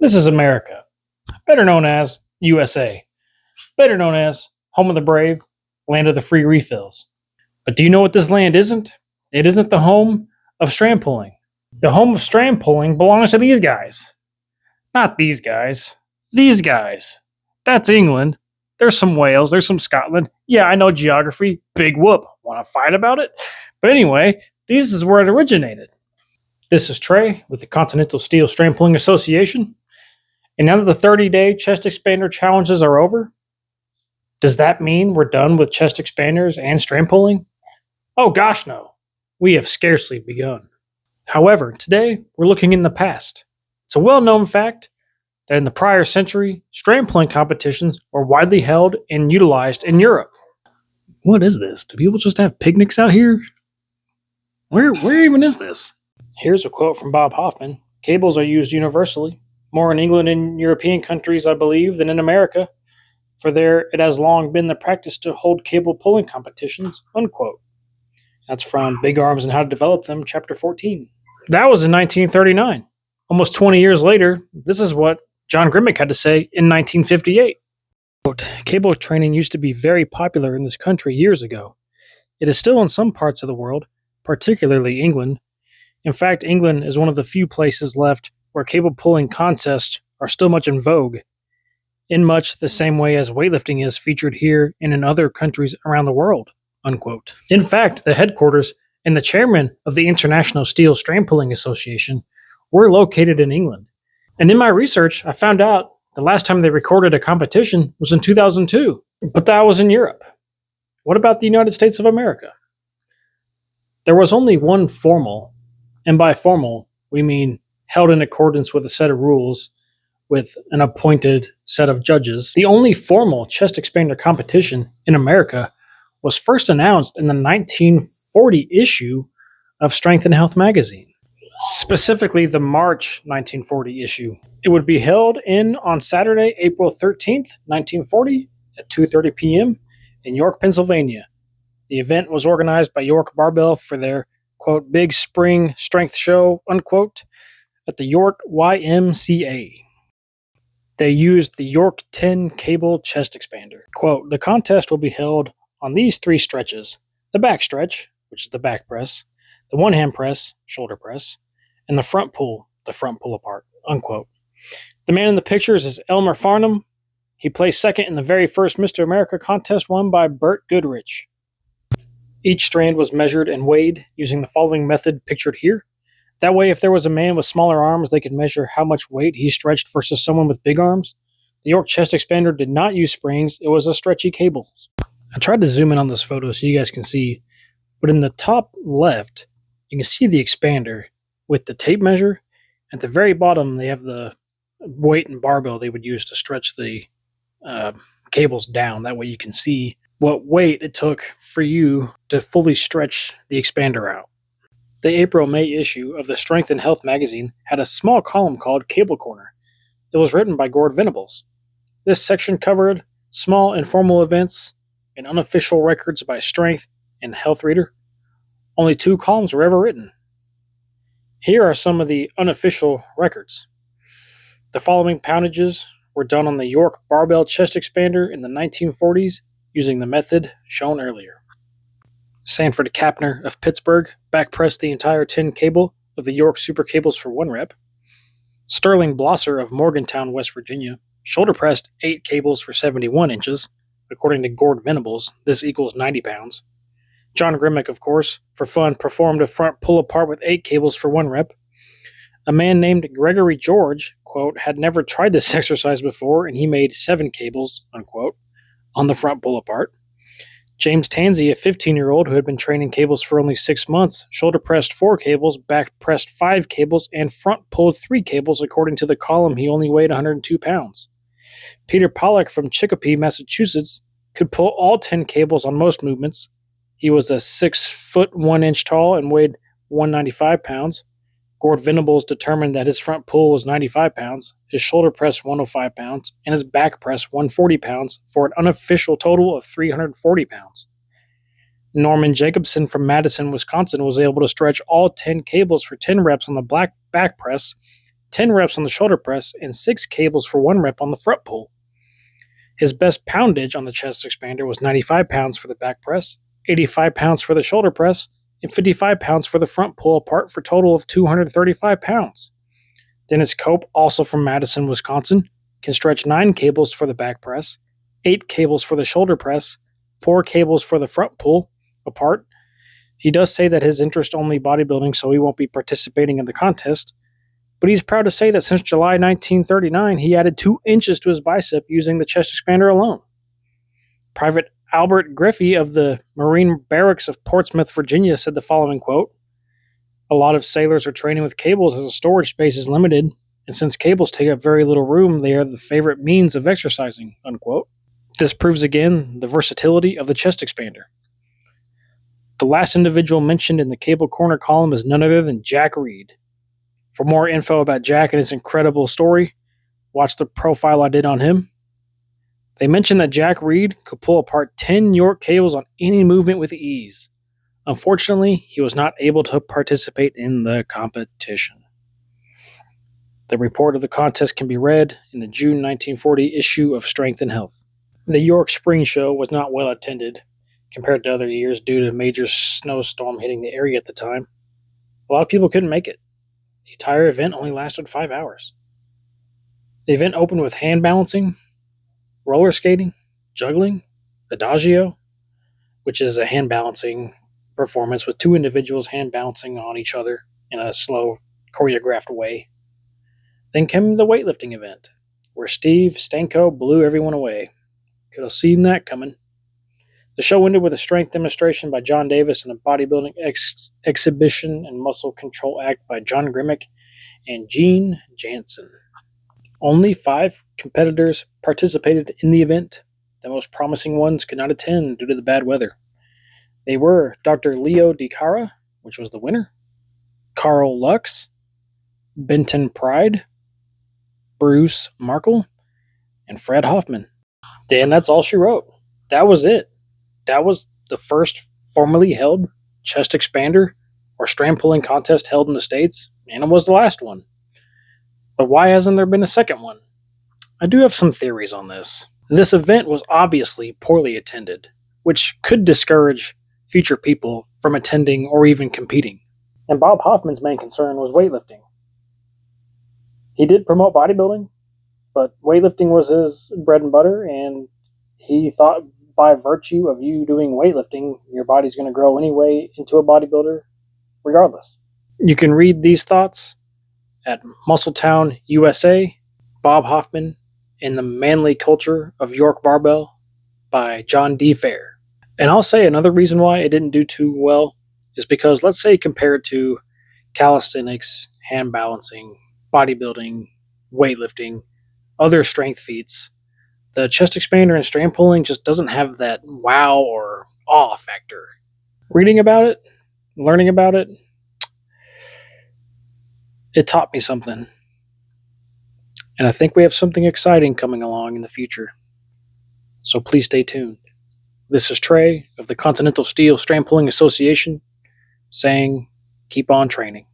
This is America, better known as USA, better known as home of the brave, land of the free refills. But do you know what this land isn't? It isn't the home of strand pulling. The home of strand pulling belongs to these guys. Not these guys. These guys. That's England. There's some Wales. There's some Scotland. Yeah, I know geography. Big whoop. Want to fight about it? But anyway, this is where it originated. This is Trey with the Continental Steel Strand Pulling Association. And now that the 30-day chest expander challenges are over, does that mean we're done with chest expanders and strand pulling? Oh gosh, no. We have scarcely begun. However, today we're looking in the past. It's a well-known fact that in the prior century, strand pulling competitions were widely held and utilized in Europe. What is this? Do people just have picnics out here? Where even is this? Here's a quote from Bob Hoffman. Cables are used universally, more in England and European countries, I believe, than in America. For there it has long been the practice to hold cable pulling competitions, unquote. That's from Big Arms and How to Develop Them, Chapter 14. That was in 1939. Almost 20 years later, this is what John Grimmick had to say in 1958. Quote, cable training used to be very popular in this country years ago. It is still in some parts of the world, particularly England. In fact, England is one of the few places left where cable pulling contests are still much in vogue, in much the same way as weightlifting is featured here and in other countries around the world, unquote. In fact, the headquarters and the chairman of the International Steel Strand Pulling Association were located in England. And in my research, I found out the last time they recorded a competition was in 2002, but that was in Europe. What about the United States of America? There was only one formal, and by formal, we mean held in accordance with a set of rules with an appointed set of judges. The only formal chest expander competition in America was first announced in the 1940 issue of Strength and Health magazine, specifically the March 1940 issue. It would be held on Saturday, April 13th, 1940 at 2:30 p.m. in York, Pennsylvania. The event was organized by York Barbell for their, quote, big spring strength show, unquote, at the York YMCA. They used the York 10 cable chest expander. Quote, the contest will be held on these three stretches: the back stretch, which is the back press, the one-hand press, shoulder press, and the front pull apart, unquote. The man in the pictures is Elmer Farnham. He placed second in the very first Mr. America contest won by Burt Goodrich. Each strand was measured and weighed using the following method pictured here. That way, if there was a man with smaller arms, they could measure how much weight he stretched versus someone with big arms. The York chest expander did not use springs. It was a stretchy cables. I tried to zoom in on this photo so you guys can see, but in the top left, you can see the expander with the tape measure. At the very bottom, they have the weight and barbell they would use to stretch the cables down. That way you can see what weight it took for you to fully stretch the expander out. The April-May issue of the Strength and Health magazine had a small column called Cable Corner. It was written by Gord Venables. This section covered small informal events and unofficial records by Strength and Health reader. Only 2 columns were ever written. Here are some of the unofficial records. The following poundages were done on the York barbell chest expander in the 1940s using the method shown earlier. Sanford Kapner of Pittsburgh back pressed the entire 10 cable of the York Super Cables for 1 rep. Sterling Blosser of Morgantown, West Virginia, shoulder pressed 8 cables for 71 inches. According to Gord Venables, this equals 90 pounds. John Grimmick, of course, for fun, performed a front pull-apart with 8 cables for 1 rep. A man named Gregory George, quote, had never tried this exercise before, and he made 7 cables, unquote, on the front pull-apart. James Tansey, a 15-year-old who had been training cables for only 6 months, shoulder-pressed 4 cables, back-pressed 5 cables, and front-pulled 3 cables. According to the column, he only weighed 102 pounds. Peter Pollock from Chicopee, Massachusetts, could pull all 10 cables on most movements. He was a 6 foot 1 inch tall and weighed 195 pounds. Gord Venables determined that his front pull was 95 pounds, his shoulder press 105 pounds, and his back press 140 pounds for an unofficial total of 340 pounds. Norman Jacobson from Madison, Wisconsin was able to stretch all 10 cables for 10 reps on the back press, 10 reps on the shoulder press, and 6 cables for 1 rep on the front pull. His best poundage on the chest expander was 95 pounds for the back press, 85 pounds for the shoulder press, and 55 pounds for the front pull apart for a total of 235 pounds. Dennis Cope, also from Madison, Wisconsin, can stretch 9 cables for the back press, 8 cables for the shoulder press, 4 cables for the front pull apart. He does say that his interest only bodybuilding, so he won't be participating in the contest, but he's proud to say that since July 1939, he added 2 inches to his bicep using the chest expander alone. Private Albert Griffey of the Marine Barracks of Portsmouth, Virginia, said the following quote, "A lot of sailors are training with cables as the storage space is limited, and since cables take up very little room, they are the favorite means of exercising," unquote. This proves again the versatility of the chest expander. The last individual mentioned in the Cable Corner column is none other than Jack Reed. For more info about Jack and his incredible story, watch the profile I did on him. They mentioned that Jack Reed could pull apart 10 York cables on any movement with ease. Unfortunately, he was not able to participate in the competition. The report of the contest can be read in the June 1940 issue of Strength and Health. The York Spring Show was not well attended compared to other years due to a major snowstorm hitting the area at the time. A lot of people couldn't make it. The entire event only lasted 5 hours. The event opened with hand balancing, roller skating, juggling, adagio, which is a hand balancing performance with 2 individuals hand balancing on each other in a slow, choreographed way. Then came the weightlifting event, where Steve Stanko blew everyone away. Could have seen that coming. The show ended with a strength demonstration by John Davis and a bodybuilding exhibition and muscle control act by John Grimmick and Gene Jansen. Only 5 competitors participated in the event. The most promising ones could not attend due to the bad weather. They were Dr. Leo DiCara, which was the winner, Carl Lux, Benton Pride, Bruce Markle, and Fred Hoffman. And that's all she wrote. That was it. That was the first formally held chest expander or strand pulling contest held in the States, and it was the last one. But why hasn't there been a second one? I do have some theories on this. This event was obviously poorly attended, which could discourage future people from attending or even competing. And Bob Hoffman's main concern was weightlifting. He did promote bodybuilding, but weightlifting was his bread and butter, and he thought by virtue of you doing weightlifting, your body's going to grow anyway into a bodybuilder regardless. You can read these thoughts at Muscletown, USA, Bob Hoffman, and the Manly Culture of York Barbell by John D. Fair. And I'll say another reason why it didn't do too well is because, let's say, compared to calisthenics, hand balancing, bodybuilding, weightlifting, other strength feats, the chest expander and strand pulling just doesn't have that wow or awe factor. Reading about it, learning about it, it taught me something. And I think we have something exciting coming along in the future. So please stay tuned. This is Trey of the Continental Steel Strand Pulling Association saying, keep on training.